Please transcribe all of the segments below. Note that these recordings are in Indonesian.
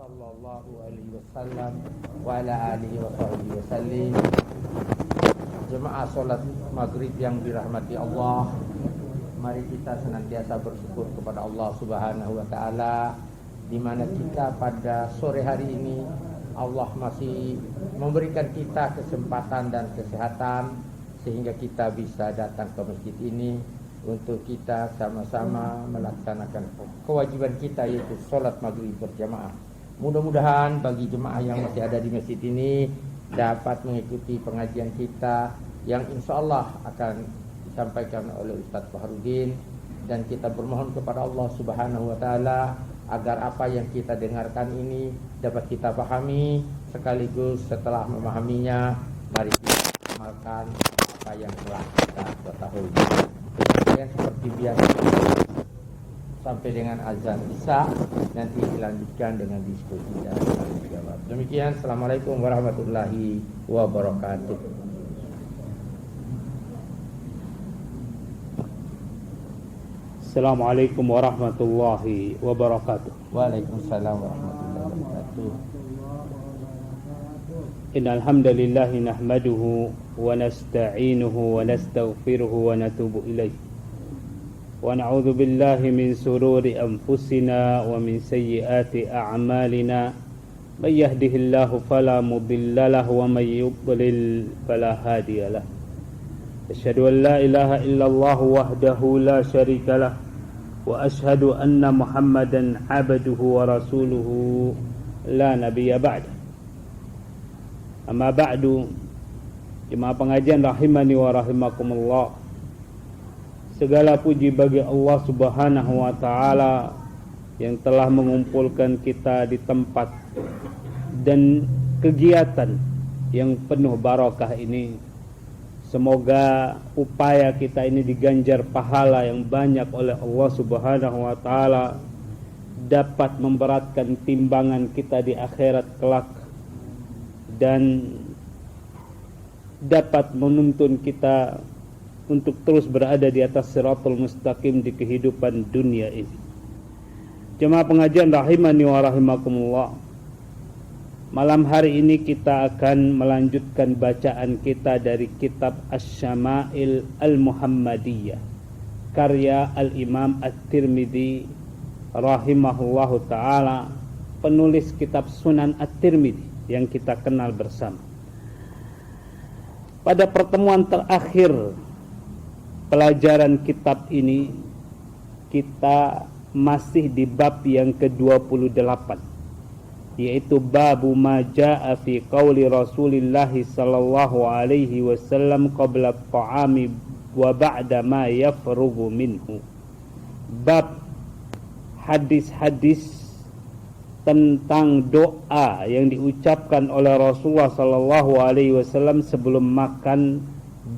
sallallahu alaihi wasallam wa ala alihi wa sahbihi wasallim. Jemaah salat maghrib yang dirahmati Allah, mari kita senantiasa bersyukur kepada Allah Subhanahu wa taala, di mana kita pada sore hari ini Allah masih memberikan kita kesempatan dan kesehatan sehingga kita bisa datang ke masjid ini untuk kita sama-sama melaksanakan kewajiban kita, yaitu sholat maghrib berjamaah. Mudah-mudahan bagi jemaah yang masih ada di masjid ini dapat mengikuti pengajian kita yang insya Allah akan disampaikan oleh Ustadz Fahrudin, dan kita bermohon kepada Allah Subhanahu wa taala agar apa yang kita dengarkan ini dapat kita pahami, sekaligus setelah memahaminya mari kita amalkan apa yang telah kita ketahui. Kemudian seperti biasa sampai dengan azan Isya, nanti dilanjutkan dengan diskusi dan tanya jawab. Demikian, Assalamualaikum warahmatullahi wabarakatuh. Assalamualaikum warahmatullahi wabarakatuh. Waalaikumsalam warahmatullahi wabarakatuh. Innal hamdalillah nahmaduhu wa nasta'inuhu wa nastaghfiruhu wa natubu ilaih. Wa na'udzu billahi min sururi anfusina wa min sayyiati a'malina. May yahdihillahu fala mudilla lahu wa may yudlil fala hadiya lahu. Asyhadu an la ilaha illallah wahdahu la syarika lah wa asyhadu anna Muhammadan abduhu wa rasuluhu la nabiyya ba'da. Amma ba'du, jemaah pengajian rahimani wa rahimakumullah. Segala puji bagi Allah Subhanahu wa taala yang telah mengumpulkan kita di tempat dan kegiatan yang penuh barakah ini. Semoga upaya kita ini diganjar pahala yang banyak oleh Allah Subhanahu wa taala, dapat memberatkan timbangan kita di akhirat kelak, dan dapat menuntun kita untuk terus berada di atas siratul mustaqim di kehidupan dunia ini. Jemaah pengajian rahimani wa rahimakumullah, malam hari ini kita akan melanjutkan bacaan kita dari kitab Asy-Syama'il Al-Muhammadiyah karya Al-Imam At-Tirmidzi rahimahullahu ta'ala, penulis kitab Sunan At-Tirmidzi yang kita kenal bersama. Pada pertemuan terakhir pelajaran kitab ini, kita masih di bab yang ke-28, yaitu babu ma jaa fi qauli Rasulillah sallallahu alaihi wasallam qabla at-ta'ami wa ba'da ma yafrughu minhu. Bab hadis-hadis tentang doa yang diucapkan oleh Rasulullah sallallahu alaihi wasallam sebelum makan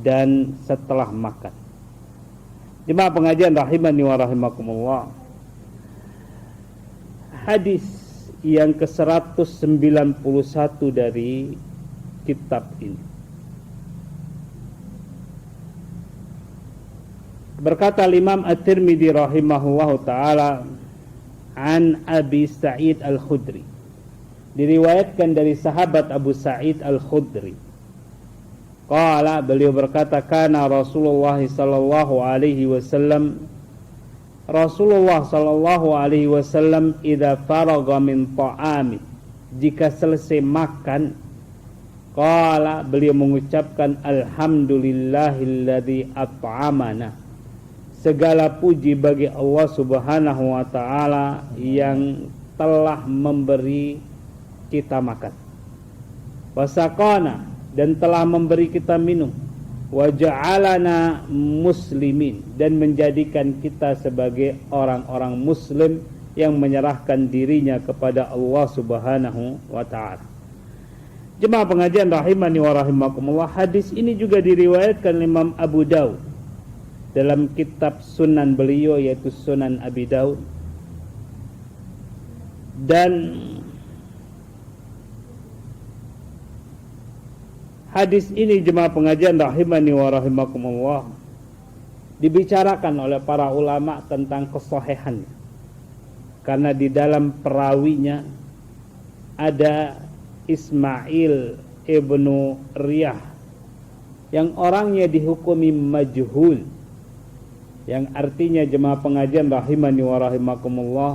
dan setelah makan. Jemaah pengajian rahimani wa rahimakumullah, hadis yang ke-191 dari kitab ini. Berkata Imam At-Tirmidzi rahimahullahu taala, an Abi Sa'id Al-Khudri, diriwayatkan dari sahabat Abu Sa'id Al-Khudri. Qala, beliau berkata, kana Rasulullah sallallahu alaihi wasallam, Rasulullah sallallahu alaihi wasallam idza faragha min ta'ami, jika selesai makan, qala, beliau mengucapkan alhamdulillahilladzi at'amana, segala puji bagi Allah Subhanahu wa taala yang telah memberi kita makan, wasaqana, dan telah memberi kita minum, wa ja'alana muslimin, dan menjadikan kita sebagai orang-orang muslim yang menyerahkan dirinya kepada Allah Subhanahu wa taala. Jemaah pengajian rahimani wa rahimakumullah, hadis ini juga diriwayatkan Imam Abu Daud dalam kitab Sunan beliau, yaitu Sunan Abi Daud. Dan hadis ini, jemaah pengajian rahimani wa rahimakumullah, dibicarakan oleh para ulama tentang kesahihannya, karena di dalam perawinya ada Ismail ibnu Riyah yang orangnya dihukumi majhul, yang artinya jemaah pengajian rahimani wa rahimakumullah,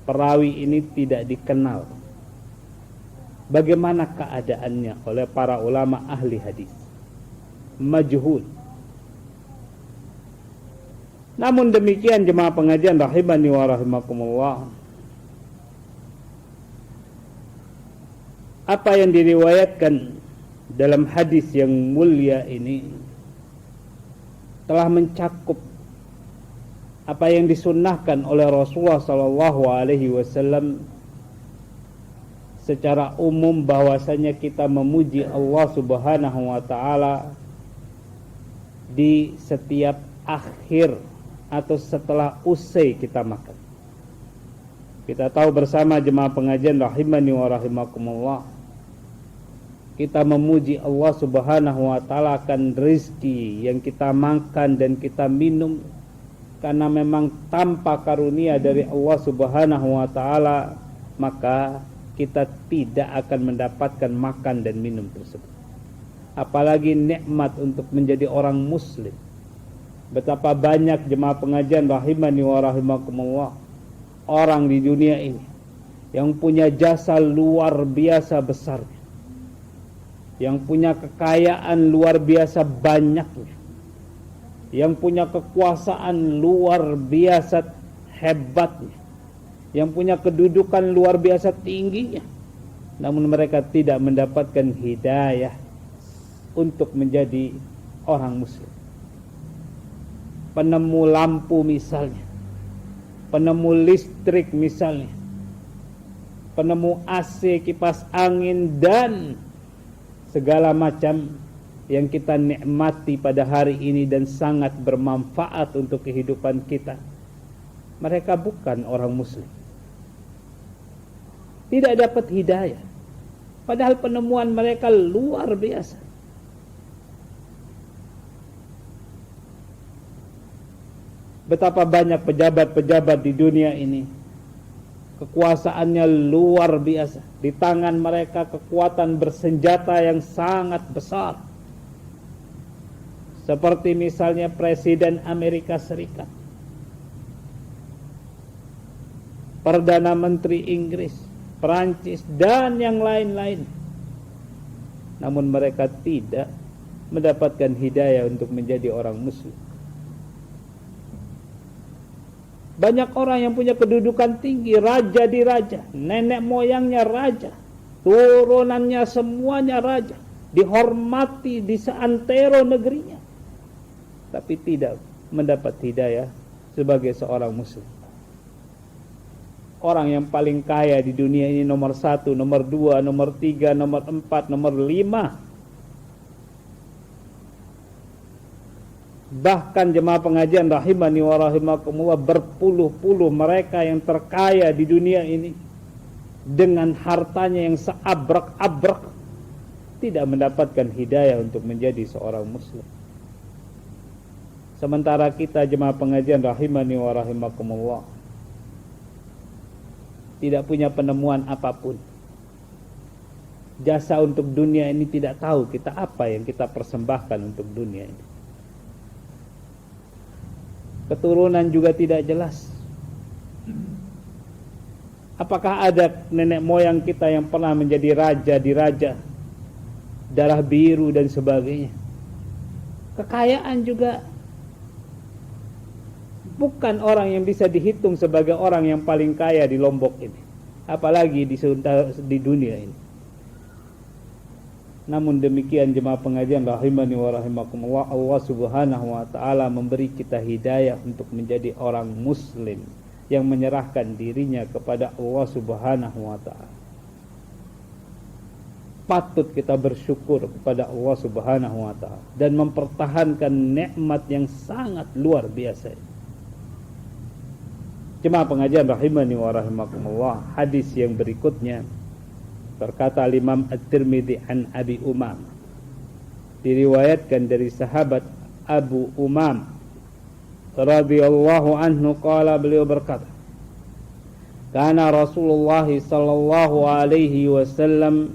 perawi ini tidak dikenal bagaimana keadaannya oleh para ulama ahli hadis, majhul. Namun demikian jemaah pengajian rahimani wa rahimakumullah, apa yang diriwayatkan dalam hadis yang mulia ini telah mencakup apa yang disunnahkan oleh Rasulullah sallallahu alaihi wasallam secara umum, bahwasanya kita memuji Allah Subhanahu wa taala di setiap akhir atau setelah usai kita makan. Kita tahu bersama jemaah pengajian rahimani wa rahimakumullah, kita memuji Allah Subhanahu wa taala akan rezeki yang kita makan dan kita minum, karena memang tanpa karunia dari Allah Subhanahu wa taala maka kita tidak akan mendapatkan makan dan minum tersebut. Apalagi nikmat untuk menjadi orang muslim. Betapa banyak jemaah pengajian rahimani wa rahimakumullah orang di dunia ini yang punya jasa luar biasa besarnya, yang punya kekayaan luar biasa banyaknya, yang punya kekuasaan luar biasa hebatnya, yang punya kedudukan luar biasa tingginya, namun mereka tidak mendapatkan hidayah untuk menjadi orang muslim. Penemu lampu misalnya, penemu listrik misalnya, penemu AC, kipas angin, dan segala macam yang kita nikmati pada hari ini dan sangat bermanfaat untuk kehidupan kita, mereka bukan orang muslim, tidak dapat hidayah, padahal penemuan mereka luar biasa. Betapa banyak pejabat-pejabat di dunia ini, kekuasaannya luar biasa. Di tangan mereka kekuatan bersenjata yang sangat besar. Seperti misalnya Presiden Amerika Serikat, Perdana Menteri Inggris, Perancis, dan yang lain-lain. Namun mereka tidak mendapatkan hidayah untuk menjadi orang muslim. Banyak orang yang punya kedudukan tinggi, raja di raja, nenek moyangnya raja, turunannya semuanya raja, dihormati di seantero negerinya, tapi tidak mendapat hidayah sebagai seorang muslim. Orang yang paling kaya di dunia ini nomor 1, nomor 2, nomor 3, nomor 4, nomor 5. Bahkan jemaah pengajian rahimani wa rahimakumullah, berpuluh-puluh mereka yang terkaya di dunia ini dengan hartanya yang seabrek-abrek tidak mendapatkan hidayah untuk menjadi seorang muslim. Sementara kita jemaah pengajian rahimani wa rahimakumullah tidak punya penemuan apapun. Jasa untuk dunia ini tidak tahu kita apa yang kita persembahkan untuk dunia ini. Keturunan juga tidak jelas. Apakah ada nenek moyang kita yang pernah menjadi raja di raja, darah biru dan sebagainya? Kekayaan juga bukan orang yang bisa dihitung sebagai orang yang paling kaya di Lombok ini, apalagi di dunia ini. Namun demikian jemaah pengajian rahimani wa rahimakumullah, Allah Subhanahu wa taala memberi kita hidayah untuk menjadi orang muslim yang menyerahkan dirinya kepada Allah Subhanahu wa taala. Patut kita bersyukur kepada Allah Subhanahu wa taala dan mempertahankan nikmat yang sangat luar biasa. Jemaah pengajian rahimani wa rahimakumullah, hadis yang berikutnya berkata Imam At-Tirmidzi an Abi Umam, diriwayatkan dari sahabat Abu Umam radhiyallahu anhu qala, beliau berkata, Kana Rasulullah sallallahu alaihi wasallam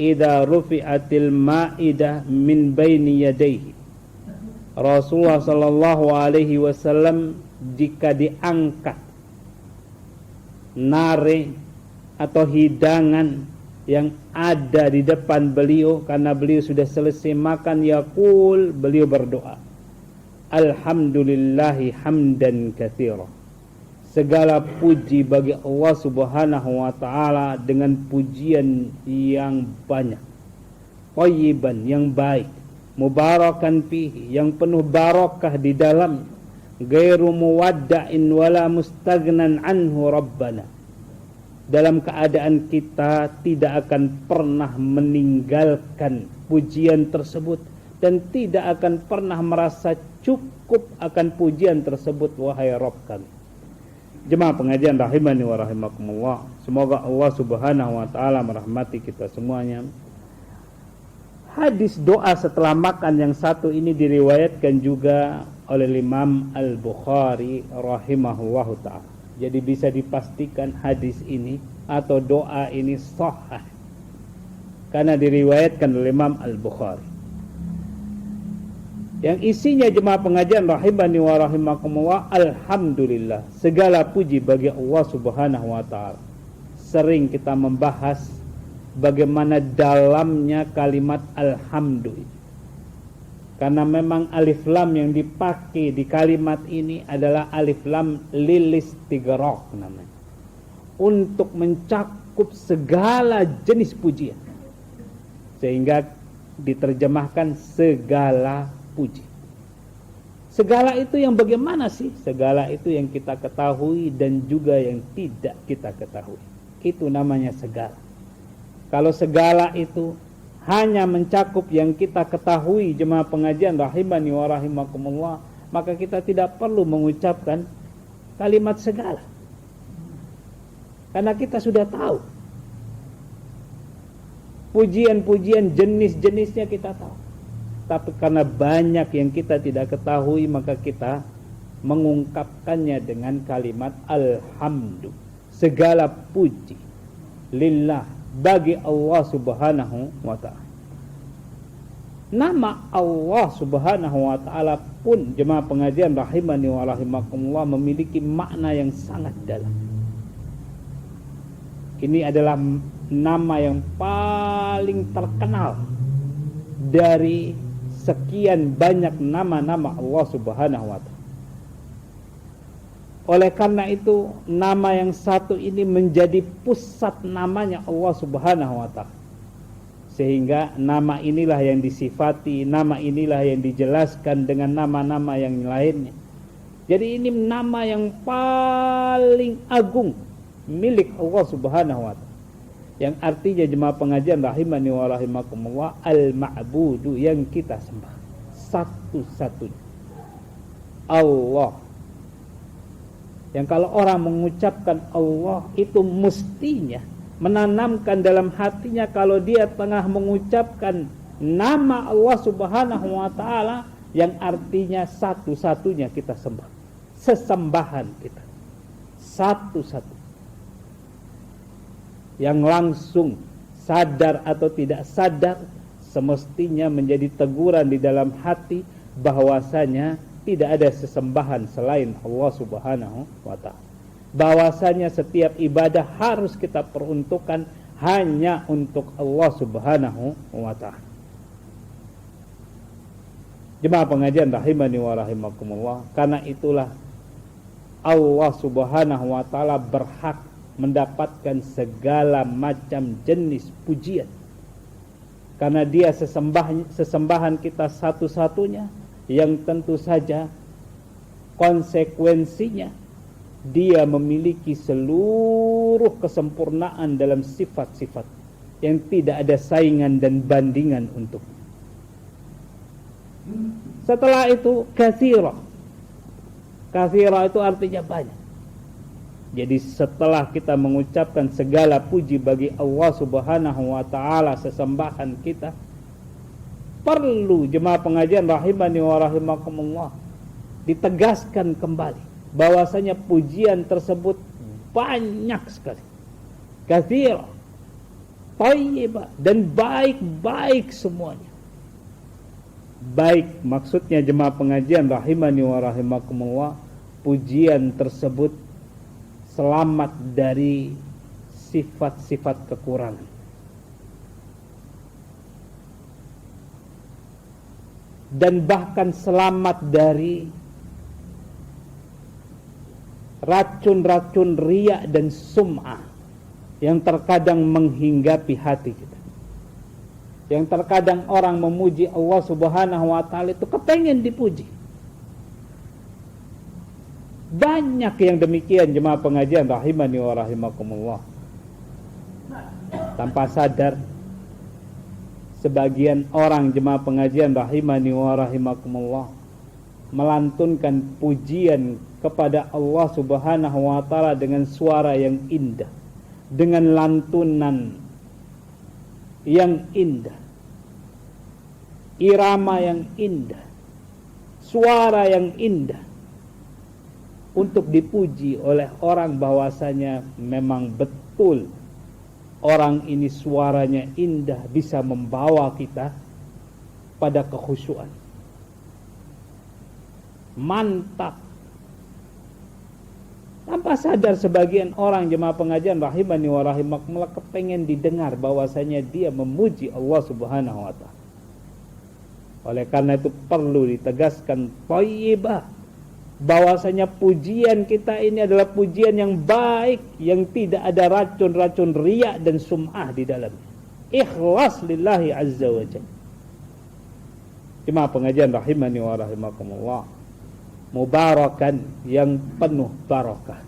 idza rufi'atil ma'idah min baini yadayhi. Rasulullah sallallahu alaihi wasallam jika diangkat nare atau hidangan yang ada di depan beliau karena beliau sudah selesai makan, yaqul, beliau berdoa, alhamdulillahi hamdan katsira. Segala puji bagi Allah Subhanahu wa taala dengan pujian yang banyak, thayyiban, yang baik, mubarakan fihi, yang penuh barakah di dalam, ghairu muwadda'in wala mustaghnan anhu rabbana. Dalam keadaan kita tidak akan pernah meninggalkan pujian tersebut dan tidak akan pernah merasa cukup akan pujian tersebut, wahai Rabb kami. Jemaah pengajian rahimani wa rahimakumullah, semoga Allah Subhanahu wa taala merahmati kita semuanya. Hadis doa setelah makan yang satu ini diriwayatkan juga oleh Imam Al-Bukhari rahimahullahu ta'ala. Jadi bisa dipastikan hadis ini atau doa ini sahih karena diriwayatkan oleh Imam Al-Bukhari. Yang isinya jemaah pengajian rahimani wa rahimakumullah, alhamdulillah, segala puji bagi Allah Subhanahu wa ta'ala. Sering kita membahas bagaimana dalamnya kalimat alhamdulillah. Karena memang alif lam yang dipakai di kalimat ini adalah alif lam lil istighraq namanya. Untuk mencakup segala jenis pujian. Sehingga diterjemahkan segala puji. Segala itu yang bagaimana sih? Segala itu yang kita ketahui dan juga yang tidak kita ketahui. Itu namanya segala. Kalau segala itu hanya mencakup yang kita ketahui, jemaah pengajian rahimani wa rahimakumullah, maka kita tidak perlu mengucapkan kalimat segala. Karena kita sudah tahu. Pujian-pujian jenis-jenisnya kita tahu. Tapi karena banyak yang kita tidak ketahui, maka kita mengungkapkannya dengan kalimat alhamdulillah. Segala puji lillah, bagi Allah Subhanahu wa ta'ala. Nama Allah Subhanahu wa ta'ala pun, jemaah pengajian rahimani wa rahimakumullah, memiliki makna yang sangat dalam. Ini adalah nama yang paling terkenal dari sekian banyak nama-nama Allah Subhanahu wa ta'ala. Oleh karena itu, nama yang satu ini menjadi pusat namanya Allah Subhanahu wa ta'ala. Sehingga nama inilah yang disifati, nama inilah yang dijelaskan dengan nama-nama yang lainnya. Jadi ini nama yang paling agung milik Allah Subhanahu wa ta'ala. Yang artinya jemaah pengajian rahimani wa rahimakumullah, al-ma'budu, yang kita sembah satu-satunya Allah. Yang kalau orang mengucapkan Allah itu mestinya menanamkan dalam hatinya kalau dia tengah mengucapkan nama Allah Subhanahu wa ta'ala, yang artinya satu-satunya kita sembah, sesembahan kita satu-satu, yang langsung sadar atau tidak sadar semestinya menjadi teguran di dalam hati bahwasanya tidak ada sesembahan selain Allah Subhanahu wa ta'ala. Bahwasanya setiap ibadah harus kita peruntukkan hanya untuk Allah Subhanahu wa ta'ala. Jemaah pengajian rahimani wa rahimakumullah, karena itulah Allah Subhanahu wa ta'ala berhak mendapatkan segala macam jenis pujian. Karena dia sesembahan kita satu-satunya, yang tentu saja konsekuensinya dia memiliki seluruh kesempurnaan dalam sifat-sifat yang tidak ada saingan dan bandingan untuk. Setelah itu katsira. Katsira itu artinya banyak. Jadi setelah kita mengucapkan segala puji bagi Allah Subhanahu wa ta'ala, sesembahan kita, perlu jemaah pengajian rahimani wa rahimakumullah ditegaskan kembali bahwasanya pujian tersebut banyak sekali. Katsira, thayyibah, dan baik-baik semuanya. Baik maksudnya jemaah pengajian rahimani wa rahimakumullah, pujian tersebut selamat dari sifat-sifat kekurangan. Dan bahkan selamat dari racun-racun riya dan sum'ah yang terkadang menghinggapi hati kita. Yang terkadang orang memuji Allah Subhanahu wa ta'ala itu kepengen dipuji. Banyak yang demikian jemaah pengajian rahimani wa rahimakumullah. Tanpa sadar sebagian orang jemaah pengajian rahimani wa rahimakumullah melantunkan pujian kepada Allah Subhanahu wa ta'ala dengan suara yang indah, dengan lantunan yang indah, irama yang indah, suara yang indah, untuk dipuji oleh orang bahwasanya memang betul orang ini suaranya indah, bisa membawa kita pada kekhusyuan. Mantap. Tanpa sadar sebagian orang jemaah pengajian rahimani wa rahimakumullah kepengen didengar bahwasanya dia memuji Allah Subhanahu wa ta'ala. Oleh karena itu perlu ditegaskan thayyibah, bahwasanya pujian kita ini adalah pujian yang baik, yang tidak ada racun-racun riya dan sum'ah di dalamnya. Ikhlas lillahi azza wa jalla. Jemaah pengajian rahimani wa rahimakumullah, mubarakan, yang penuh barakah.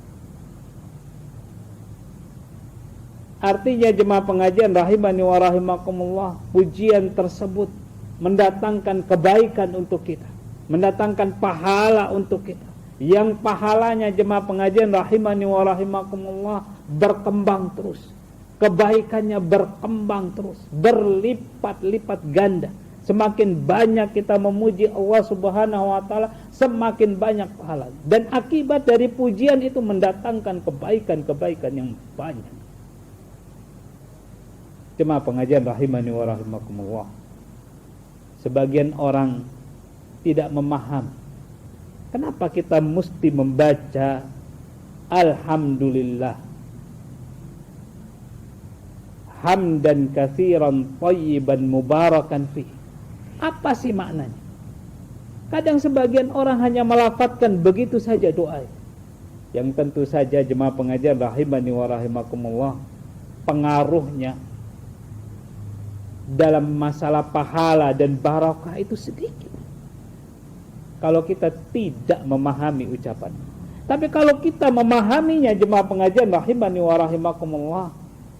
Artinya jemaah pengajian rahimani wa rahimakumullah, pujian tersebut mendatangkan kebaikan untuk kita, mendatangkan pahala untuk kita, yang pahalanya jemaah pengajian rahimani wa rahimakumullah berkembang terus, kebaikannya berkembang terus, berlipat-lipat ganda. Semakin banyak kita memuji Allah Subhanahu wa ta'ala, semakin banyak pahala. Dan akibat dari pujian itu mendatangkan kebaikan-kebaikan yang banyak. Jemaah pengajian rahimani wa rahimakumullah, sebagian orang tidak memaham kenapa kita mesti membaca alhamdulillah hamdan katsiran thayyiban mubarakan fih. Apa sih maknanya? Kadang sebagian orang hanya melafadzkan begitu saja doa, yang tentu saja jemaah pengajian rahimani wa rahimakumullah, pengaruhnya dalam masalah pahala dan barakah itu sedikit kalau kita tidak memahami ucapan. Tapi kalau kita memahaminya jemaah pengajian rahimani wa rahimakumullah,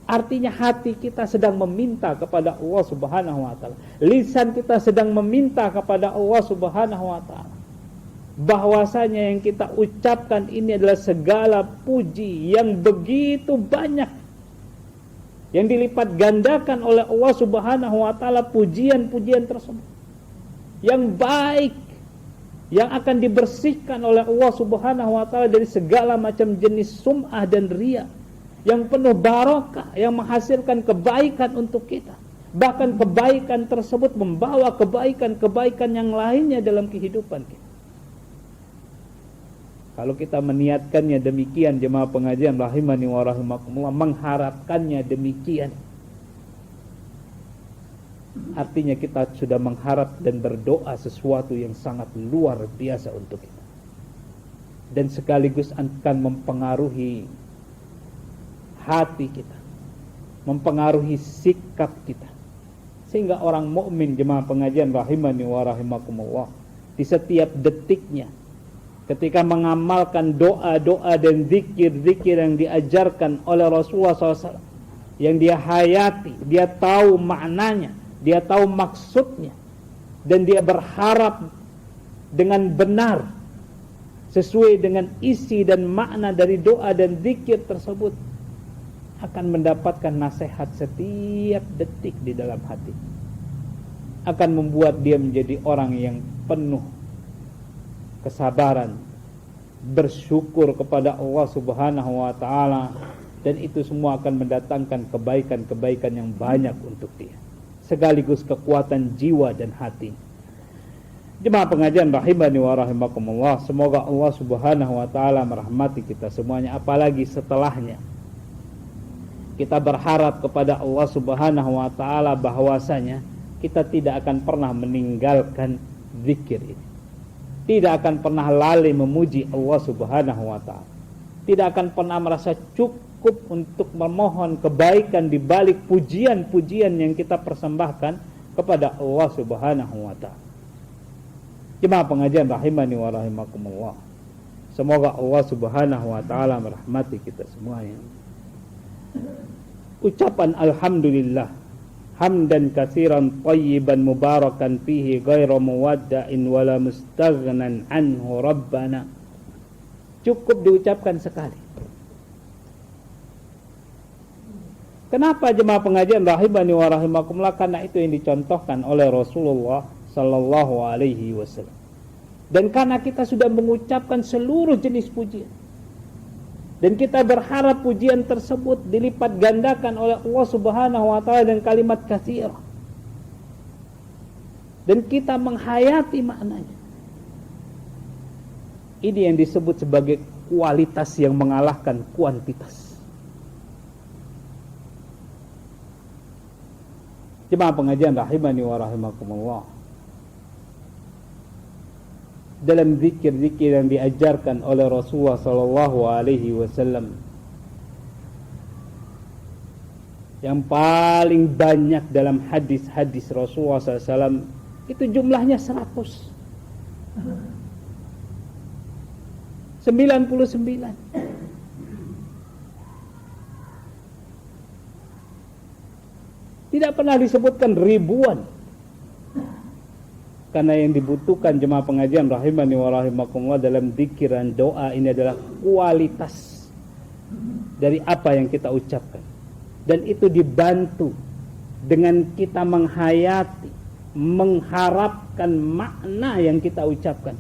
artinya hati kita sedang meminta kepada Allah Subhanahu wa ta'ala, lisan kita sedang meminta kepada Allah Subhanahu wa ta'ala, bahwasanya yang kita ucapkan ini adalah segala puji yang begitu banyak, yang dilipat gandakan oleh Allah Subhanahu wa ta'ala, pujian-pujian tersebut yang baik, yang akan dibersihkan oleh Allah Subhanahu wa ta'ala dari segala macam jenis sum'ah dan riya, yang penuh barokah, yang menghasilkan kebaikan untuk kita. Bahkan kebaikan tersebut membawa kebaikan-kebaikan yang lainnya dalam kehidupan kita. Kalau kita meniatkannya demikian jemaah pengajian rahimani wa rahimakumullah, mengharapkannya demikian, artinya kita sudah mengharap dan berdoa sesuatu yang sangat luar biasa untuk kita, dan sekaligus akan mempengaruhi hati kita, mempengaruhi sikap kita, sehingga orang mukmin jemaah pengajian rahimani wa rahimakumullah di setiap detiknya ketika mengamalkan doa-doa dan zikir-zikir yang diajarkan oleh Rasulullah SAW, yang dia hayati, dia tahu maknanya, dia tahu maksudnya, dan dia berharap dengan benar sesuai dengan isi dan makna dari doa dan zikir tersebut, akan mendapatkan nasihat setiap detik di dalam hati, akan membuat dia menjadi orang yang penuh kesabaran, bersyukur kepada Allah Subhanahu wa taala, dan itu semua akan mendatangkan kebaikan-kebaikan yang banyak untuk dia, sekaligus kekuatan jiwa dan hati. Jemaah pengajian rahimani wa rahimakumullah, semoga Allah Subhanahu wa taala merahmati kita semuanya, apalagi setelahnya. Kita berharap kepada Allah Subhanahu wa taala bahwasanya kita tidak akan pernah meninggalkan zikir ini. Tidak akan pernah lalai memuji Allah Subhanahu wa taala. Tidak akan pernah merasa cukup untuk memohon kebaikan di balik pujian-pujian yang kita persembahkan kepada Allah Subhanahu wa taala. Jemaah pengajian rahimani wa rahimakumullah, semoga Allah Subhanahu wa taala merahmati kita semuanya. Ucapan alhamdulillah hamdan katsiran thayyiban mubarakan fihi ghairu muwadda'in wala mustaghnan anhu rabbana, cukup diucapkan sekali. Kenapa jemaah pengajian rahimani wa rahimakumullah? Karena itu yang dicontohkan oleh Rasulullah sallallahu alaihi wasallam. Dan karena kita sudah mengucapkan seluruh jenis pujian, dan kita berharap pujian tersebut dilipat gandakan oleh Allah Subhanahu wa taala dengan kalimat katsirah, dan kita menghayati maknanya. Ini yang disebut sebagai kualitas yang mengalahkan kuantitas. Jemaah pengajian rahimani wa rahimakumullah, dalam zikir-zikir yang diajarkan oleh Rasulullah sallallahu alaihi wasallam, yang paling banyak dalam hadis-hadis Rasulullah SAW itu jumlahnya 99. Tidak pernah disebutkan ribuan. Karena yang dibutuhkan jemaah pengajian rahimani wa rahimakumullah dalam zikir dan doa ini adalah kualitas dari apa yang kita ucapkan. Dan itu dibantu dengan kita menghayati, mengharapkan makna yang kita ucapkan.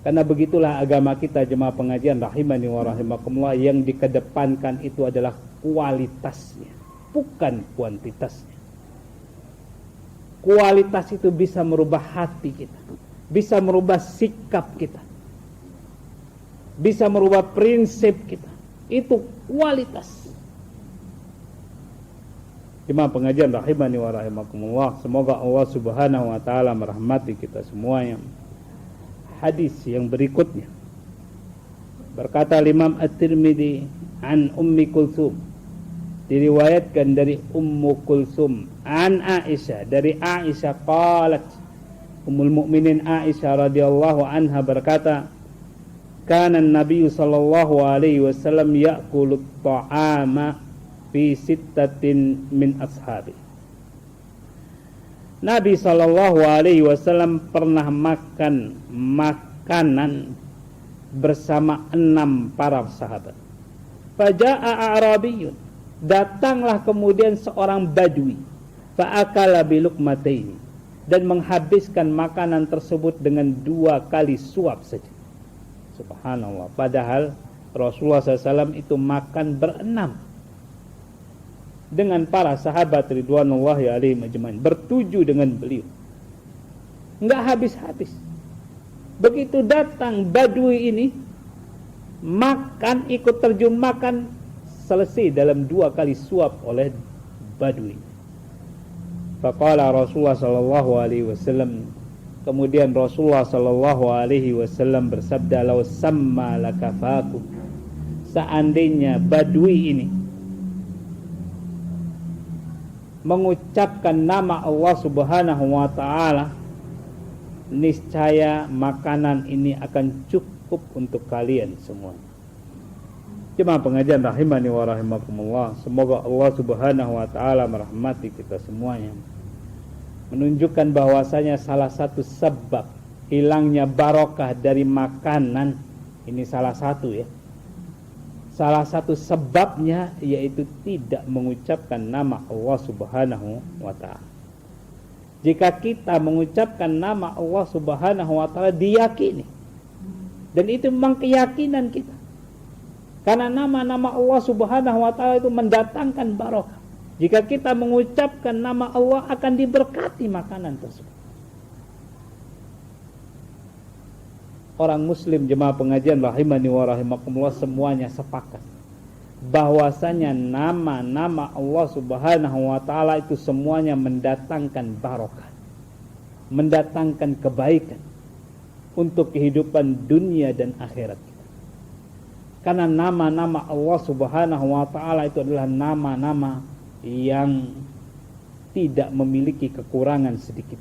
Karena begitulah agama kita jemaah pengajian rahimani wa rahimakumullah, yang dikedepankan itu adalah kualitasnya, bukan kuantitasnya. Kualitas itu bisa merubah hati kita, bisa merubah sikap kita, bisa merubah prinsip kita. Itu kualitas. Jemaah pengajian rahimani wa rahimakumullah, semoga Allah Subhanahu wa taala merahmati kita semuanya. Hadis yang berikutnya, berkata Imam At-Tirmidzi an Ummi Kulsum, diriwayatkan dari Ummu Kulsum an Aisyah, dari Aisyah qalat, Ummul Mukminin Aisyah radhiyallahu anha berkata, kana Nabi sallallahu alaihi wasallam ya'kulu at-ta'ama fi sittatin min ashabi. Nabi sallallahu alaihi wasallam pernah makan makanan bersama 6 para sahabat. Faja'a a'rabiyyun, datanglah kemudian seorang badui, fa'akala biluqmataini, dan menghabiskan makanan tersebut dengan 2 kali suap saja. Subhanallah, padahal Rasulullah SAW itu makan berenam dengan para sahabat ridwanullahi alaihim ajmain, bertuju dengan beliau, enggak habis-habis. Begitu datang badui ini, makan, ikut terjun makan, selesai dalam 2 kali suap oleh badui. Faqala Rasulullah sallallahu alaihi wasallam, kemudian Rasulullah sallallahu alaihi wasallam bersabda, "Law samma lakafaku." Seandainya badui ini mengucapkan nama Allah Subhanahu wa taala, niscaya makanan ini akan cukup untuk kalian semua. Jemaah pengajian rahimani wa rahimakumullah, semoga Allah Subhanahu wa taala merahmati kita semuanya. Menunjukkan bahwasanya salah satu sebab hilangnya barokah dari makanan ini, salah satu ya. Salah satu sebabnya yaitu tidak mengucapkan nama Allah Subhanahu wa taala. jika kita mengucapkan nama Allah Subhanahu wa taala diyakini. Dan itu memang keyakinan kita. Karena nama-nama Allah Subhanahu wa taala itu mendatangkan barokah. Jika kita mengucapkan nama Allah akan diberkati makanan tersebut. Orang muslim jemaah pengajian rahimani wa rahimakumullah semuanya sepakat bahwasanya nama-nama Allah Subhanahu wa taala itu semuanya mendatangkan barokah, mendatangkan kebaikan untuk kehidupan dunia dan akhirat kita. Karena nama-nama Allah Subhanahu wa taala itu adalah nama-nama yang tidak memiliki kekurangan sedikit.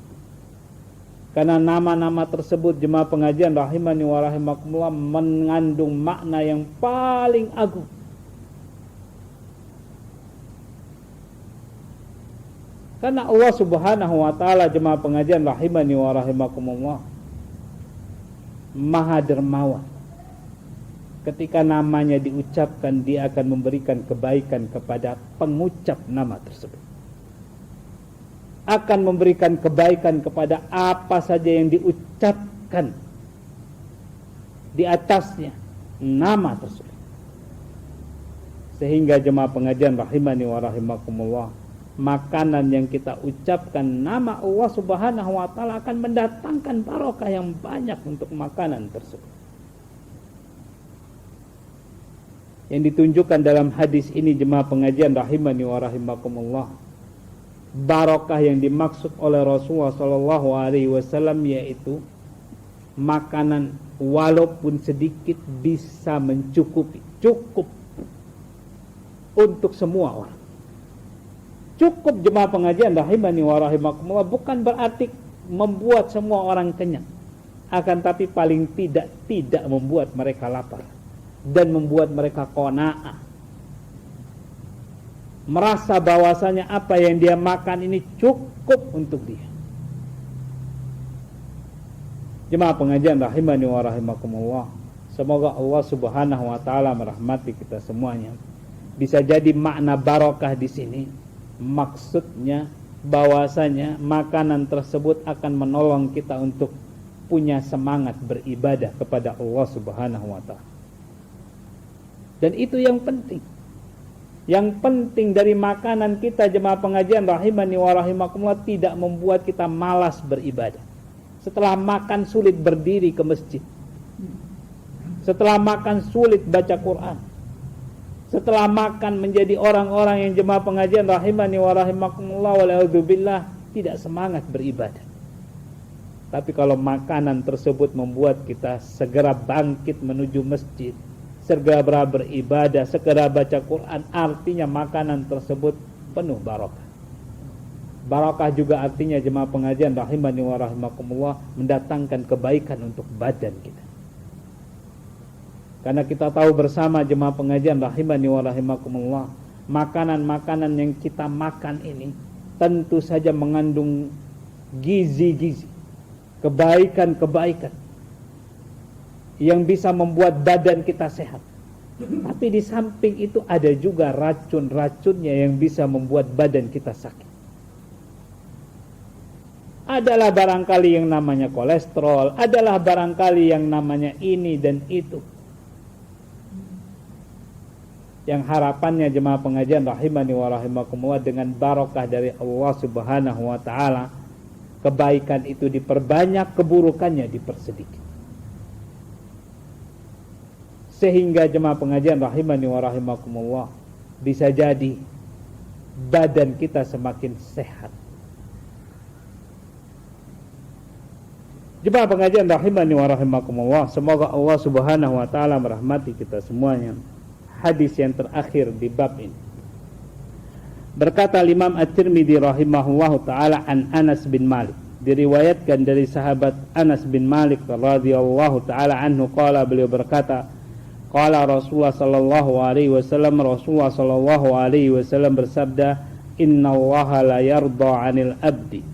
Karena nama-nama tersebut jemaah pengajian rahimani wa rahimakumullah mengandung makna yang paling agung. Karena Allah Subhanahu wa taala jemaah pengajian rahimani wa rahimakumullah Maha dermawan. Ketika namanya diucapkan, dia akan memberikan kebaikan kepada pengucap nama tersebut. Akan memberikan kebaikan kepada apa saja yang diucapkan di atasnya nama tersebut. Sehingga jemaah pengajian rahimani wa rahimakumullah, makanan yang kita ucapkan nama Allah Subhanahu wa taala akan mendatangkan barokah yang banyak untuk makanan tersebut. Yang ditunjukkan dalam hadis ini jemaah pengajian rahimani wa rahimakumullah, barokah yang dimaksud oleh Rasulullah sallallahu alaihi wasallam yaitu makanan walaupun sedikit bisa mencukupi, cukup untuk semua orang. Cukup jemaah pengajian rahimani wa rahimakumullah bukan berarti membuat semua orang kenyang, akan tapi paling tidak membuat mereka lapar dan membuat mereka qanaah, merasa bahwasanya apa yang dia makan ini cukup untuk dia. Jemaah pengajian rahimani wa rahimakumullah, semoga Allah Subhanahu wa taala merahmati kita semuanya. Bisa jadi makna barokah di sini maksudnya bahwasanya makanan tersebut akan menolong kita untuk punya semangat beribadah kepada Allah Subhanahu wa taala. Dan itu yang penting. Yang penting dari makanan kita jemaah pengajian rahimani wa rahimakumullah tidak membuat kita malas beribadah. Setelah makan sulit berdiri ke masjid. Setelah makan sulit baca Quran. Setelah makan menjadi orang-orang yang jemaah pengajian rahimani wa rahimakumullah wa'udzubillah tidak semangat beribadah. Tapi kalau makanan tersebut membuat kita segera bangkit menuju masjid, segera beribadah, segera baca Quran, artinya makanan tersebut penuh barokah. Barokah juga artinya jemaah pengajian rahimani wa rahimakumullah mendatangkan kebaikan untuk badan kita. Karena kita tahu bersama jemaah pengajian rahimani wa rahimakumullah, makanan-makanan yang kita makan ini tentu saja mengandung gizi-gizi, kebaikan-kebaikan yang bisa membuat badan kita sehat. Tapi di samping itu ada juga racun-racunnya yang bisa membuat badan kita sakit. Adalah barangkali yang namanya kolesterol, adalah barangkali yang namanya ini dan itu. Yang harapannya jemaah pengajian rahimani wa rahimakumullah dengan barokah dari Allah Subhanahu wa taala, kebaikan itu diperbanyak, keburukannya dipersedikit. Sehingga jemaah pengajian rahimani wa rahimakumullah bisa jadi badan kita semakin sehat. Jemaah pengajian rahimani wa rahimakumullah, semoga Allah Subhanahu wa taala merahmati kita semuanya. Hadis yang terakhir di bab ini. Berkata Imam At-Tirmidzi rahimahullahu taala an Anas bin Malik, diriwayatkan dari sahabat Anas bin Malik radhiyallahu taala anhu qala, beliau berkata, qala Rasulullah sallallahu alaihi wasallam, Rasulullah sallallahu alaihi wasallam bersabda, innallaha la yarda 'anil abdi,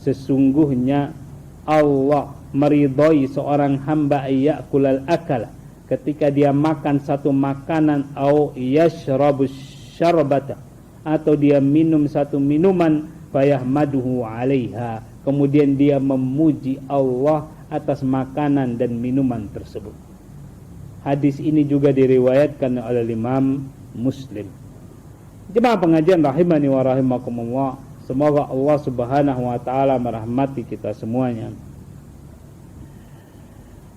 sesungguhnya Allah meridhai seorang hamba ayakulal akala, ketika dia makan satu makanan, au yashrabu syarbata, atau dia minum satu minuman, fayahmaduhu 'alaiha, kemudian dia memuji Allah atas makanan dan minuman tersebut. Hadis ini juga diriwayatkan oleh Imam Muslim. Jemaah pengajian rahimani wa rahimakumullah, semoga Allah Subhanahu wa taala merahmati kita semuanya.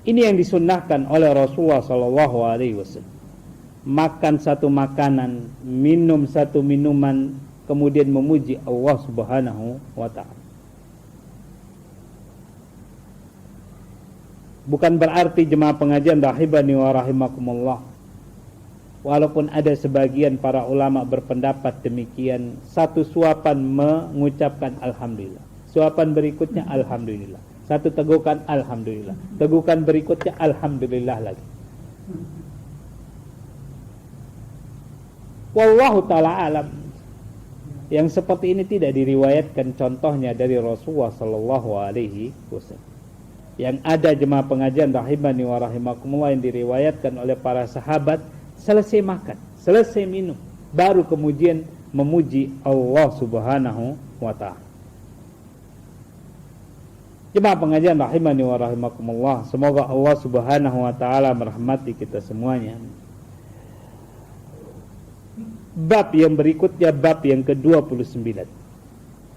Ini yang disunnahkan oleh Rasulullah sallallahu alaihi wasallam. Makan satu makanan, minum satu minuman, kemudian memuji Allah Subhanahu wa taala. Bukan berarti jemaah pengajian rahimani wa rahimakumullah, walaupun ada sebagian para ulama berpendapat demikian, satu suapan mengucapkan alhamdulillah, suapan berikutnya alhamdulillah, satu tegukan alhamdulillah, tegukan berikutnya alhamdulillah lagi. Wallahu ta'ala alam. Yang seperti ini tidak diriwayatkan contohnya dari Rasulullah sallallahu alaihi wasallam. Yang ada jemaah pengajian rahimani wa rahimakumullah yang diriwayatkan oleh para sahabat, selesai makan, selesai minum, baru kemudian memuji Allah Subhanahu wa ta'ala. Jemaah pengajian rahimani wa rahimakumullah, semoga Allah Subhanahu wa ta'ala merahmati kita semuanya. Bab yang berikutnya, bab yang ke-29,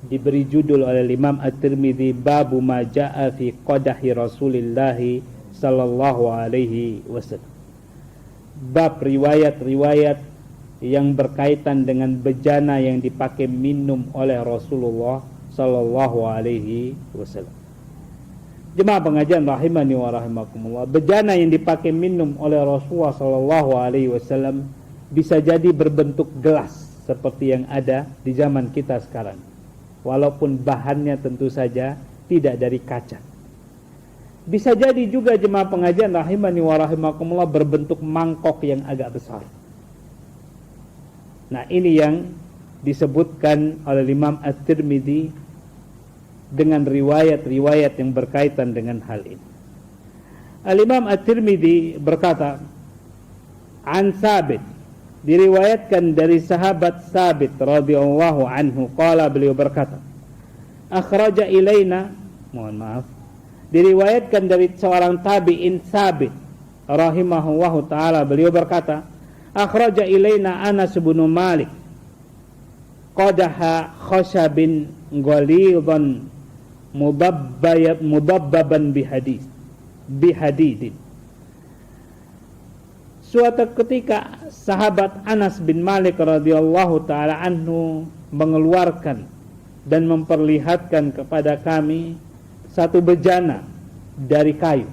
diberi judul oleh Imam At-Tirmidzi, Babu ma ja'a fi qadahi Rasulillah sallallahu alaihi wasallam. Bab riwayat-riwayat yang berkaitan dengan bejana yang dipakai minum oleh Rasulullah sallallahu alaihi wasallam. Jemaah pengajian rahimani wa rahimakumullah, bejana yang dipakai minum oleh Rasulullah sallallahu alaihi wasallam bisa jadi berbentuk gelas seperti yang ada di zaman kita sekarang, walaupun bahannya tentu saja tidak dari kaca. Bisa jadi juga jemaah pengajian rahimani wa rahimakumullah berbentuk mangkok yang agak besar. Nah, ini yang disebutkan oleh Imam At-Tirmidzi dengan riwayat-riwayat yang berkaitan dengan hal ini. Al-Imam At-Tirmidzi berkata, an Sabit, diriwayatkan dari sahabat Sabit radhiyallahu anhu, qala, beliau berkata, akhraja ilaina, mohon maaf, diriwayatkan dari seorang tabi'in Sabit rahimahullahu taala, beliau berkata, akhraja ilaina Anas bin Malik qadaha khashabin ghalidhan mudabbaban bihadidin. Suatu ketika sahabat Anas bin Malik radhiyallahu taala anhu mengeluarkan dan memperlihatkan kepada kami satu bejana dari kayu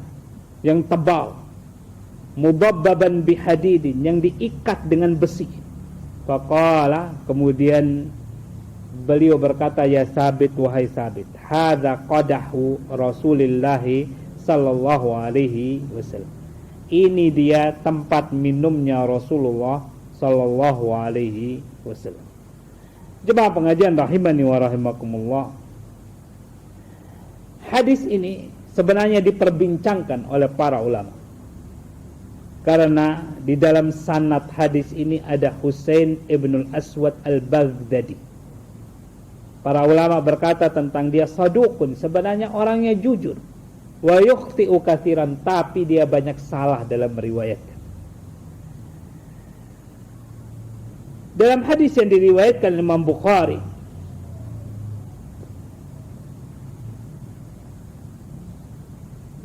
yang tebal, mudabbaban bihadidin, yang diikat dengan besi. Faqala, kemudian beliau berkata, ya Sabit, wahai Sabit, hadza qadahu Rasulillah sallallahu alaihi wasallam. Ini dia tempat minumnya Rasulullah sallallahu alaihi wasallam. Jemaah pengajian rahimani wa rahimakumullah, hadis ini sebenarnya diperbincangkan oleh para ulama, karena di dalam sanad hadis ini ada Husain ibnul Aswad al-Baghdadi. Para ulama berkata tentang dia, saduqun, sebenarnya orangnya jujur, wa yukhti'u katsiran, tapi dia banyak salah dalam meriwayatkan. Dalam hadis yang diriwayatkan Imam Bukhari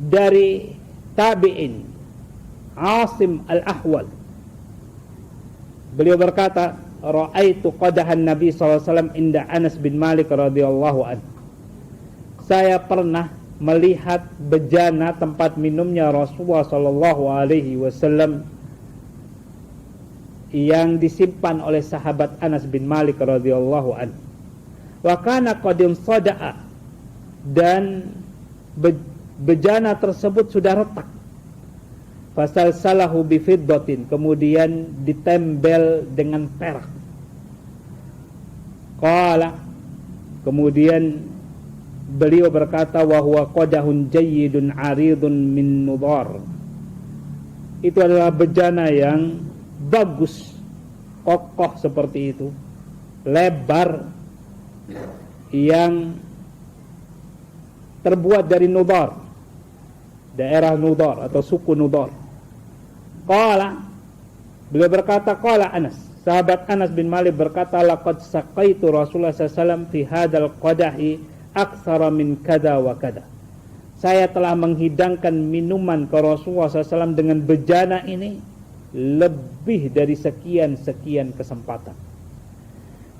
dari tabi'in Asim al-Ahwal, beliau berkata, ra'aitu qadahan Nabi SAW inda Anas bin Malik radhiyallahu anhu. Saya pernah melihat bejana tempat minumnya Rasulullah sallallahu alaihi wasallam yang disimpan oleh sahabat Anas bin Malik radhiyallahu anhu. Wa kana qadim sada'a, dan bejana tersebut sudah retak. Fasal salahu bifiddatin, kemudian ditembel dengan perak. Qala, kemudian beliau berkata, wa huwa qadahun jayyidun aridun min nudar. Itu adalah bejana yang bagus, kokoh seperti itu, lebar, yang terbuat dari Nudar, daerah Nudar atau suku Nudar. Qala, beliau berkata, qala Anas, sahabat Anas bin Malik berkata, laqad saqaitu Rasulullah SAW fi hadzal qadahi aktsara min kada wa kada. Saya telah menghidangkan minuman ke Rasulullah SAW dengan bejana ini lebih dari sekian-sekian kesempatan.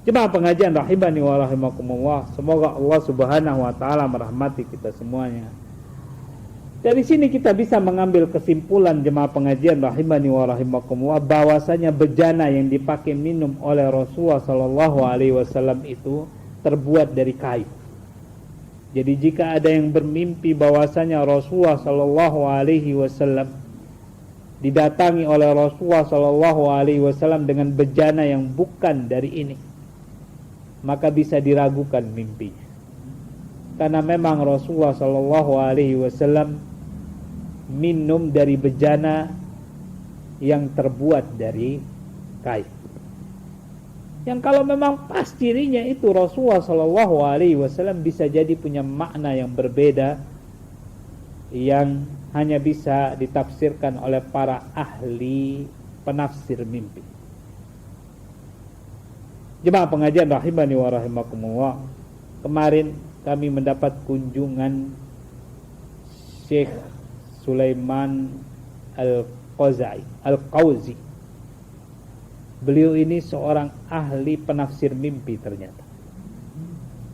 Jemaah pengajian rahimani wa rahimakumullah, semoga Allah Subhanahu wa taala merahmati kita semuanya. Dari sini kita bisa mengambil kesimpulan, jemaah pengajian rahimani wa rahimakumullah, bahwasanya bejana yang dipakai minum oleh Rasulullah sallallahu alaihi wasallam itu terbuat dari kayu. Jadi jika ada yang bermimpi bahwasanya Rasulullah sallallahu alaihi wasallam didatangi oleh Rasulullah sallallahu alaihi wasallam dengan bejana yang bukan dari ini, maka bisa diragukan mimpinya. Karena memang Rasulullah sallallahu alaihi wasallam minum dari bejana yang terbuat dari kayu. Yang kalau memang pas dirinya itu Rasulullah sallallahu alaihi wasallam, bisa jadi punya makna yang berbeda yang hanya bisa ditafsirkan oleh para ahli penafsir mimpi. Jemaah pengajian rahimani wa rahimakumullah, kemarin kami mendapat kunjungan Syekh Sulaiman Al-Qauzi. Beliau ini seorang ahli penafsir mimpi ternyata.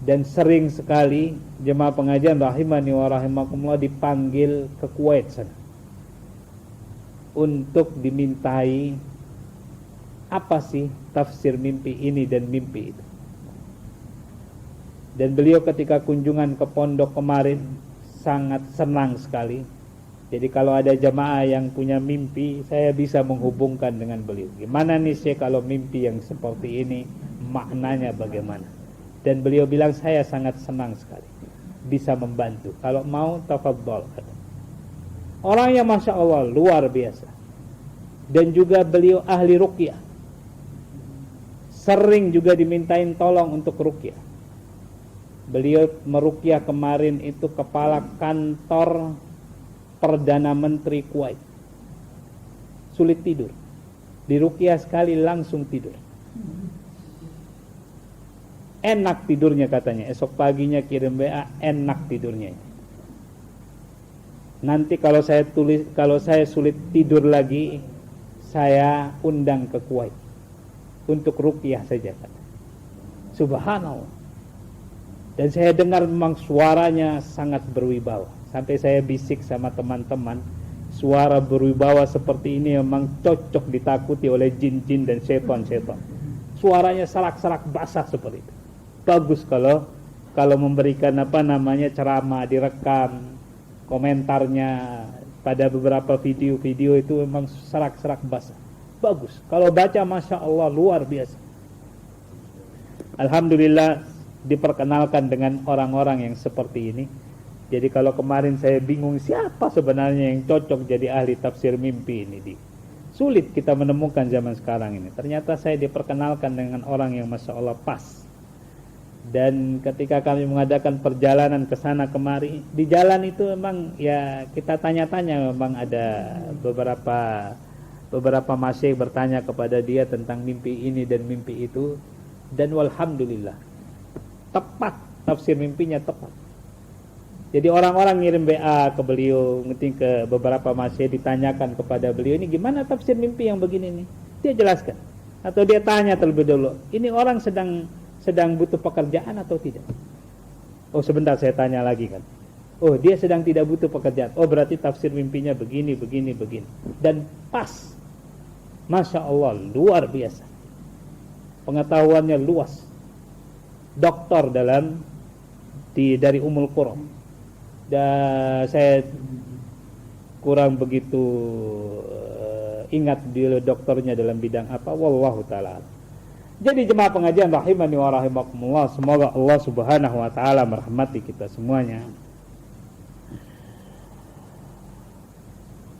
Dan sering sekali jemaah pengajian rahimani wa rahimakumullah dipanggil ke Kuwait sana untuk dimintai apa sih tafsir mimpi ini dan mimpi itu. Dan beliau ketika kunjungan ke pondok kemarin sangat senang sekali. Jadi kalau ada jamaah yang punya mimpi, saya bisa menghubungkan dengan beliau. Gimana nih Syekh kalau mimpi yang seperti ini, maknanya bagaimana? Dan beliau bilang, saya sangat senang sekali bisa membantu. Kalau mau, tafadhol. Orang yang Masya Allah luar biasa. Dan juga beliau ahli ruqyah. Sering juga dimintain tolong untuk ruqyah. Beliau meruqyah kemarin itu kepala kantor Perdana Menteri Kuwait. Sulit tidur. Diruqyah sekali langsung tidur. Enak tidurnya katanya. Esok paginya kirim WA, enak tidurnya. Nanti kalau saya sulit tidur lagi, saya undang ke Kuwait untuk ruqyah saja katanya. Subhanallah. Dan saya dengar memang suaranya sangat berwibawa. Sampai saya bisik sama teman-teman, suara berwibawa seperti ini memang cocok ditakuti oleh jin-jin dan setan-setan. Suaranya sarak-sarak basah seperti itu. Bagus kalau memberikan ceramah, direkam, komentarnya pada beberapa video-video itu memang sarak-sarak basah. Bagus. Kalau baca Masya Allah luar biasa. Alhamdulillah diperkenalkan dengan orang-orang yang seperti ini. Jadi kalau kemarin saya bingung siapa sebenarnya yang cocok jadi ahli tafsir mimpi ini, sulit kita menemukan zaman sekarang ini. Ternyata saya diperkenalkan dengan orang yang Masya Allah pas. Dan ketika kami mengadakan perjalanan ke sana kemari, di jalan itu memang ya kita tanya-tanya, memang ada beberapa masyayikh bertanya kepada dia tentang mimpi ini dan mimpi itu. Dan walhamdulillah tepat, tafsir mimpinya tepat. Jadi orang-orang ngirim WA ke beliau, ngeting ke beberapa masyayikh, ditanyakan kepada beliau, ini gimana tafsir mimpi yang begini nih? Dia jelaskan. Atau dia tanya terlebih dulu, ini orang sedang butuh pekerjaan atau tidak? Oh sebentar saya tanya lagi kan. Oh dia sedang tidak butuh pekerjaan. Oh berarti tafsir mimpinya begini. Dan pas. Masya Allah luar biasa. Pengetahuannya luas. Doktor dari Ummul Qura. Dan saya kurang begitu ingat dia dokternya dalam bidang apa, wallahu ta'ala. Jadi jemaah pengajian rahimani wa rahimakumullah, semoga Allah Subhanahu wa taala merahmati kita semuanya.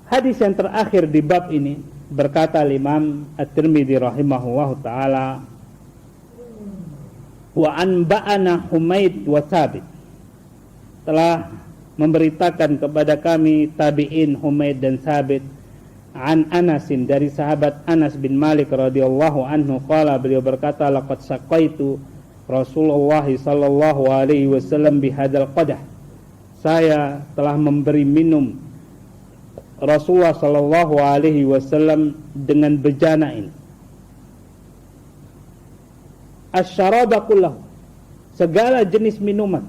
Hadis yang terakhir di bab ini berkata Imam At-Tirmidzi rahimahullahu taala, wa anba'ana Humaid wa Thabit, telah memberitakan kepada kami tabi'in Humaid dan Sabit an Anasin dari sahabat Anas bin Malik radhiyallahu anhu qala, beliau berkata, laqad saqaitu Rasulullah sallallahu alaihi wasallam bihadzal qadah, saya telah memberi minum Rasulullah sallallahu alaihi wasallam dengan bejana ini. Asyaraba kullahu, segala jenis minuman,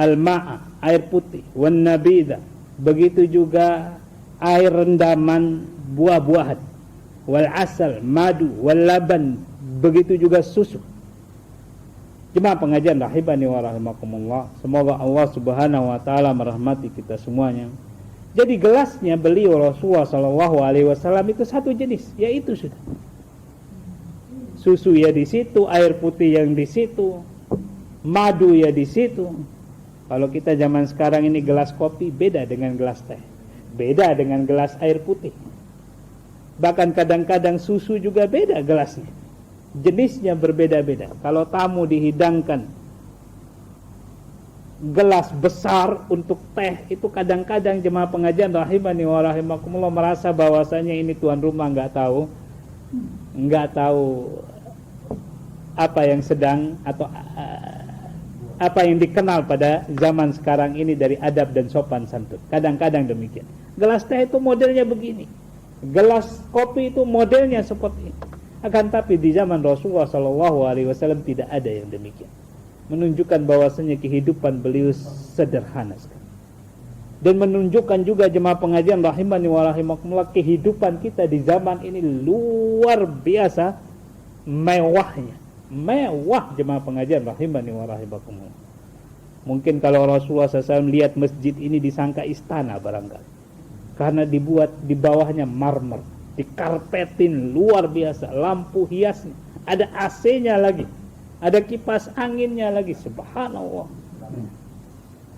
al-ma'a, air putih, wan nabida, begitu juga air rendaman buah-buahan, wal asal, madu, wal laban, begitu juga susu. Jemaah pengajian rahimani wa rahimakumullah, semoga Allah Subhanahu wa taala merahmati kita semuanya. Jadi gelasnya beliau Rasulullah sallallahu alaihi wasallam itu satu jenis, yaitu sudah susu ya di situ, air putih yang di situ, madu ya di situ. Kalau kita zaman sekarang ini gelas kopi beda dengan gelas teh, beda dengan gelas air putih. Bahkan kadang-kadang susu juga beda gelasnya, jenisnya berbeda-beda. Kalau tamu dihidangkan gelas besar untuk teh, itu kadang-kadang jemaah pengajian rahimani wa rahimakumullah merasa bahwasanya ini tuan rumah nggak tahu apa yang sedang atau apa yang dikenal pada zaman sekarang ini dari adab dan sopan santun. Kadang-kadang demikian. Gelas teh itu modelnya begini, gelas kopi itu modelnya seperti ini. Akan tapi di zaman Rasulullah SAW tidak ada yang demikian. Menunjukkan bahwasanya kehidupan beliau sederhana sekali. Dan menunjukkan juga jemaah pengajian rahimani wa rahimakumullah, kehidupan kita di zaman ini luar biasa mewahnya. Mewah jemaah pengajian rahimani wa rahimakumullah. Mungkin kalau Rasulullah SAW lihat masjid ini disangka istana barangkali, karena dibuat di bawahnya marmer, dikarpetin luar biasa, lampu hiasnya, ada AC-nya lagi, ada kipas anginnya lagi, subhanallah,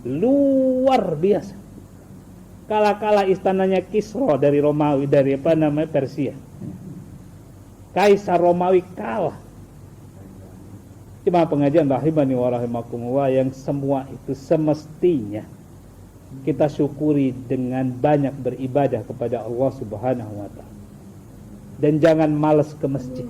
luar biasa. Kala-kala istananya Kisra dari Romawi, dari Persia, Kaisar Romawi kalah. Cuma pengajian rahimani wa rahimakumullah, yang semua itu semestinya kita syukuri dengan banyak beribadah kepada Allah Subhanahu wa taala. Dan jangan malas ke masjid.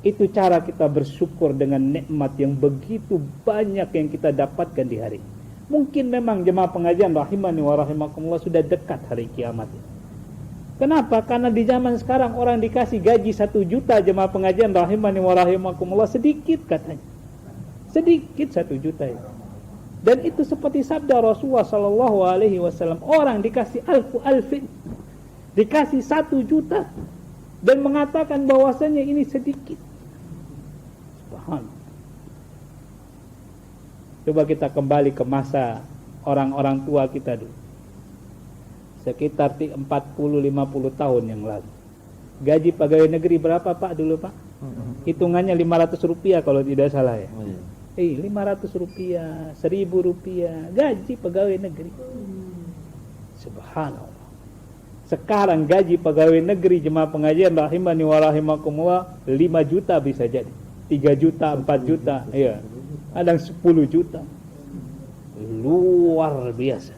Itu cara kita bersyukur dengan nikmat yang begitu banyak yang kita dapatkan di hari ini. Mungkin memang jemaah pengajian rahimani wa rahimakumullah sudah dekat hari kiamat. Kenapa? Karena di zaman sekarang orang dikasih gaji 1 juta jemaah pengajian rahimani wa rahimakumullah, sedikit katanya. Sedikit 1 juta itu. Dan itu seperti sabda Rasulullah sallallahu alaihi wasallam, orang dikasih alfin, dikasih 1 juta dan mengatakan bahwasanya ini sedikit. Subhanallah. Coba kita kembali ke masa orang-orang tua kita dulu. Sekitar 40-50 tahun yang lalu. Gaji pegawai negeri berapa Pak dulu Pak? Hitungannya 500 rupiah kalau tidak salah ya. 500 rupiah, 1000 rupiah, gaji pegawai negeri. Subhanallah. Sekarang gaji pegawai negeri jemaah pengajian rahimani wa rahimakumullah 5 juta bisa jadi, 3 juta, 4 juta, ya. Kadang 10 juta. Luar biasa.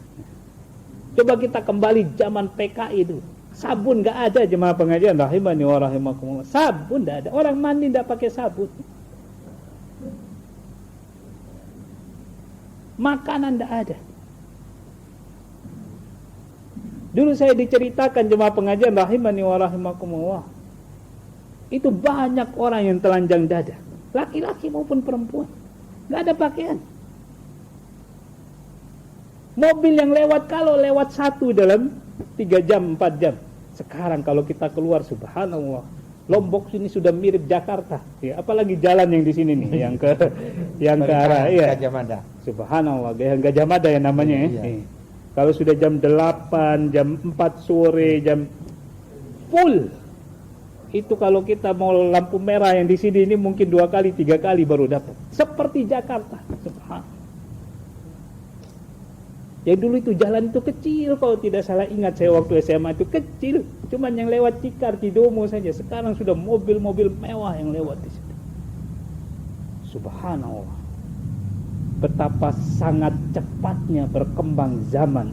Coba kita kembali zaman PKI itu. Sabun enggak ada jemaah pengajian rahimani wa rahimakumullah. Sabun enggak ada. Orang mandi enggak pakai sabun. Makanan enggak ada. Dulu saya diceritakan jemaah pengajian rahimani wa rahimakumullah, itu banyak orang yang telanjang dada, laki-laki maupun perempuan, enggak ada pakaian. Mobil yang lewat, kalau lewat 1 dalam 3 jam 4 jam. Sekarang kalau kita keluar, subhanallah, Lombok sini sudah mirip Jakarta, ya, apalagi jalan yang di sini nih, yang ke arah ya. Gajah Mada. Subhanallah, Gajah Mada ya namanya ya. Iya. Kalau sudah jam 8, jam 4 sore, jam full. Itu kalau kita mau lampu merah yang di sini ini mungkin 2 kali, 3 kali baru dapat. Seperti Jakarta. Subhanallah. Ya dulu itu jalan itu kecil, kalau tidak salah ingat saya waktu SMA itu kecil, cuman yang lewat Cikar, Cidomo saja. Sekarang sudah mobil-mobil mewah yang lewat di situ. Subhanallah. betapa sangat cepatnya berkembang zaman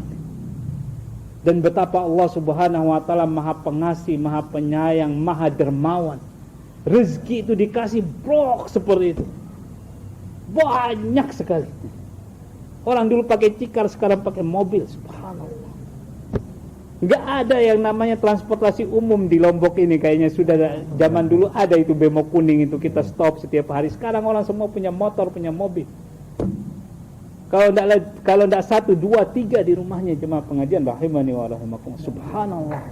dan betapa Allah Subhanahu wa taala Maha Pengasih, Maha Penyayang, Maha Dermawan. Rezeki itu dikasih blok seperti itu. Banyak sekali. Orang dulu pakai tikar, sekarang pakai mobil. Subhanallah. Enggak ada yang namanya transportasi umum di Lombok ini. Kayaknya sudah zaman dulu ada itu bemo kuning itu, kita stop setiap hari. Sekarang orang semua punya motor, punya mobil. Kalau enggak 1, 2, 3 di rumahnya jemaah pengajian rahimani wa rahimakumullah. Subhanallah.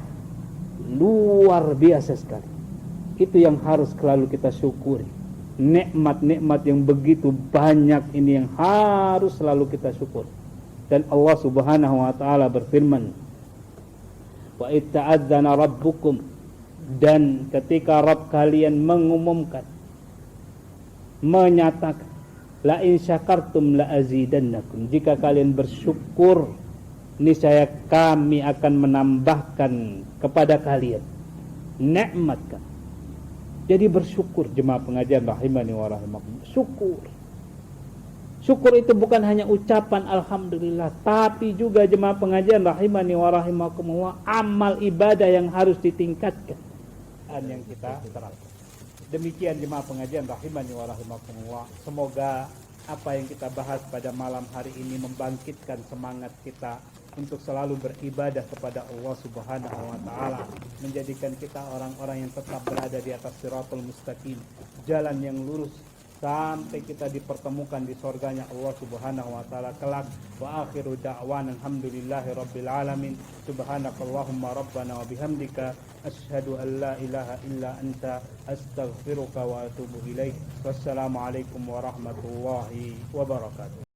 Luar biasa sekali. Itu yang harus selalu kita syukuri. Nikmat-nikmat yang begitu banyak ini yang harus selalu kita syukur. Dan Allah Subhanahu wa taala berfirman, "Wa itta'adzana rabbukum," dan ketika Rabb kalian mengumumkan, menyatakan, "La in syakartum la azidannakum," jika kalian bersyukur niscaya kami akan menambahkan kepada kalian nikmat kami. Jadi bersyukur jemaah pengajian rahimani wa rahimakumullah. Syukur itu bukan hanya ucapan alhamdulillah, tapi juga jemaah pengajian rahimani wa rahimakumullah, amal ibadah yang harus ditingkatkan dan yang kita terapkan. Demikian jemaah pengajian rahimani wa rahimakumullah. Semoga apa yang kita bahas pada malam hari ini membangkitkan semangat kita untuk selalu beribadah kepada Allah Subhanahu wa taala, menjadikan kita orang-orang yang tetap berada di atas siratal mustaqim, jalan yang lurus sampai kita dipertemukan di surganya Allah Subhanahu wa taala kelak. Wa akhiru da'wana alhamdulillahi rabbil alamin. Subhanakallahumma rabbana wa bihamdika asyhadu an la ilaha illa anta astaghfiruka wa atubu ilaik. Wassalamu alaikum warahmatullahi wabarakatuh.